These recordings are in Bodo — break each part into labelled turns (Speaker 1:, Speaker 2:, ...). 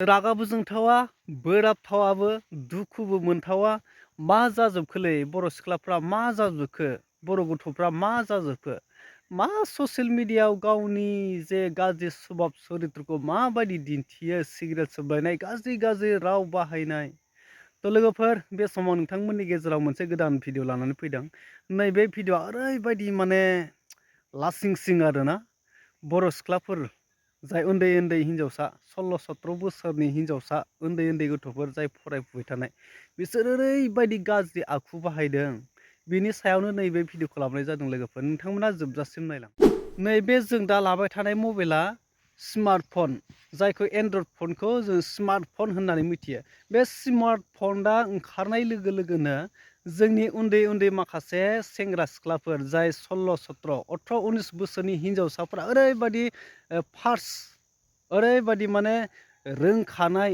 Speaker 1: रागाबो जोंथावा, बोराबथावाबो, दुखुबो मोनथावा। मा जाजोबखोलै बर' सिख्लाफ्रा मा जाजोबखो? बर' गथ'फ्रा मा जाजोबखो? मा ससियेल मिडियायाव गावनि जे गाज्रि स्वभाब चरित्रखौ माबायदि दिन्थियो? सिगारेट सोबलायनाय, गाज्रि गाज्रि राव बाहायनाय। थ' लोगोफोर, बे समाव नोंथांमोननि गेजेराव मोनसे गोदान भिडिअ लानानै फैदों। नैबे भिडिअआ ओरैबायदि माने लासिंसिं आरोना। बर' सिख्लाफोर जाय उन्दै उन्दै हिन्जावसा 16-17 बोसोरनि हिन्जावसा उन्दै उन्दै गथ'फोर जाय फरायफुबाय थानाय बिसोर ओरैबायदि गाज्रि आखु बाहायदों। बिनि सायावनो नैबे भिडिअखौ लाबोनाय जादों लोगोफोर, नोंथांमोना जोबजासिम नायलां। नैबे जों दा लाबाय थानाय मबाइला स्मार्टफन, जायखौ एन्ड्रइड फनखौ जों स्मार्टफन होननानै मिथियो। बे स्मार्टफना ओंखारनाय लोगो लोगोनो जोंनि उन्दै उन्दै माखासे सेंग्रा सिख्लाफोर जाय 16-17, 18-19 बोसोरनि हिन्जावसाफोरा ओरैबायदि ओरैबायदि माने रोंखानाय,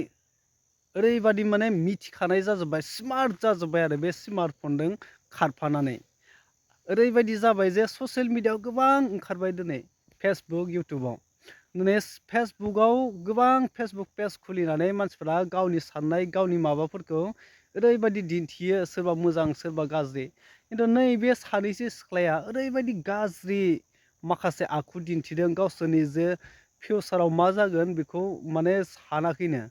Speaker 1: ओरैबायदि माने मिथिखानाय जाजोब्बाय, स्मार्ट जाजोब्बाय आरो बे स्मार्टफनजों खारफानानै। ओरैबायदि जाबाय जे ससियेल मिडियायाव गोबां ओंखारबाय दिनै फेसबुक, इउटुबाव। दिनै फेसबुकआव गोबां फेसबुक पेज खुलिनानै मानसिफ्रा गावनि साननाय, गावनि माबाफोरखौ ओरैबायदि दिन्थियो, सोरबा मोजां सोरबा गाज्रि। खिन्थु नैबे सानैसो सिख्लाया ओरैबायदि गाज्रि माखासे आखु दिन्थिदों, गावसोरनि जे फिउचाराव मा जागोन बेखौ माने सानाखैनो।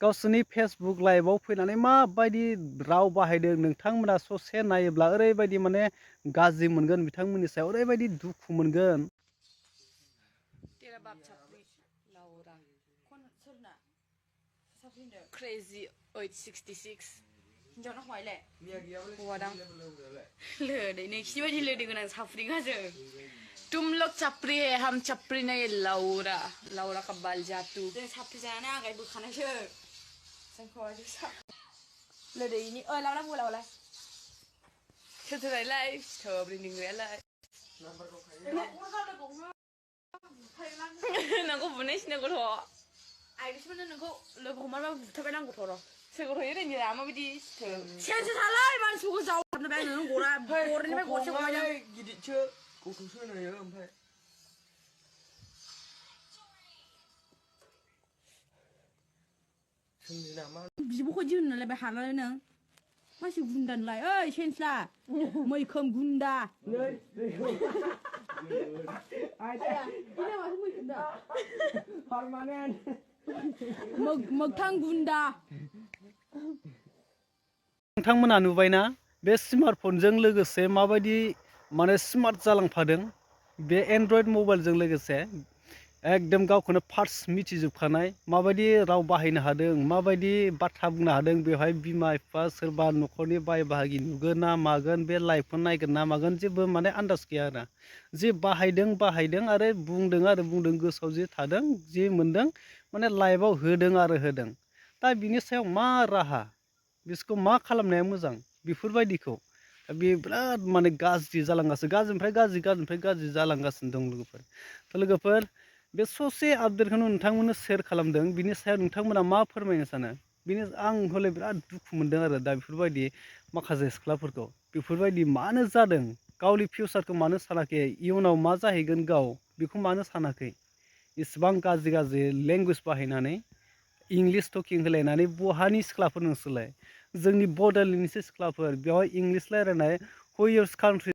Speaker 1: गावसोरनि फेसबुक लाइभआव फैनानै माबायदि राव बाहायदों नोंथांमोना ससे नायोब्ला ओरैबायदि माने गाज्रि मोनगोन, बिथांमोननि सायाव ओरैबायदि दुखु मोनगोन।
Speaker 2: Crazy 866 हिन्जावना हवायलाय नोंसिनि बायदि लोदो गोनां साफ्रिगाजों तुम लोग चापरी है हम चापरी नहीं लाउरा लाउरा का बाल जातु जों साफ्रि जानानै आगाय बोखानायसो जोंखौ लोदैनि लाउरा बोलावलाय सोरथोरायलाय सोब्रि निंग्रायालाय नोंखौ बुनाय सिनांगौथ' आइरिसमोन नोंखौ लोगो हमनानै बुथारबाय नांगौथ' र' सोरखौ होयो रोंनिरा माबायदि सेनसो थालाय मानसिखौ जावहरनो बे नों गरा गरनिफ्राय गरसे गबाय गिदिरसो गथ'सो होनो ओमफ्राय सोंनि नामा बिब'खौ दिहुन नालाय बे हालाय नों मानसि गुन्दानलाय ओइ सेन्सला मैखोम गुन्दा मोगथां गुन्दा।
Speaker 1: नोंथांमोना नुबायना बे स्मार्टफनजों लोगोसे माबायदि माने स्मार्ट जालांफादों। बे एन्ड्रइड मबाइलजों लोगोसे एकदम गावखौनो फार्स्ट मिथिजोबखानाय, माबायदि राव बाहायनो हादों, माबायदि बाथ्रा बुंनो हादों। बेवहाय बिमा बिफा सोरबा न'खरनि बाय बाहागि नुगोन ना मागोन, बे लाइभखौ नायगोन ना मागोन, जेबो माने आन्दाज गैया आरो। जे बाहायदों आरो बुंदों गोसोआव जे थादों, जे मोनदों माने लाइभआव होदों आरो होदों। दा बिनि सायाव मा राहा, बिसोरखौ मा खालामनाया मोजां, बेफोरबायदिखौ बे बिराद माने गाज्रि जालांगासिनो, गाज्रिनिफ्राय गाज्रि जालांगासिनो दं लोगोफोर। थ' लोगोफोर, बे ससे आपडेटखौनो नोंथांमोननो शेयार खालामदों। बिनि सायाव नोंथांमोना मा फोरमायनो सानो? आं हले बिराद दुखु मोनदों आरो दा बेफोरबायदि माखासे सिख्लाफोरखौ। बेफोरबायदि मानो जादों, गावनि फिउचारखौ मानो सानाखै, इयुनाव मा जाहैगोन गाव बेखौ मानो सानाखै। इसिबां गाज्रि लेंगुवेज बाहायनानै इंलिश टकिं होलायनानै बहानि सिख्लाफोर नोंसोरलाय? जोंनि बड'लेण्डनिसो सिख्लाफोर, बेवहाय इंलिश रायलायनाय हु इउर्स कान्ट्रि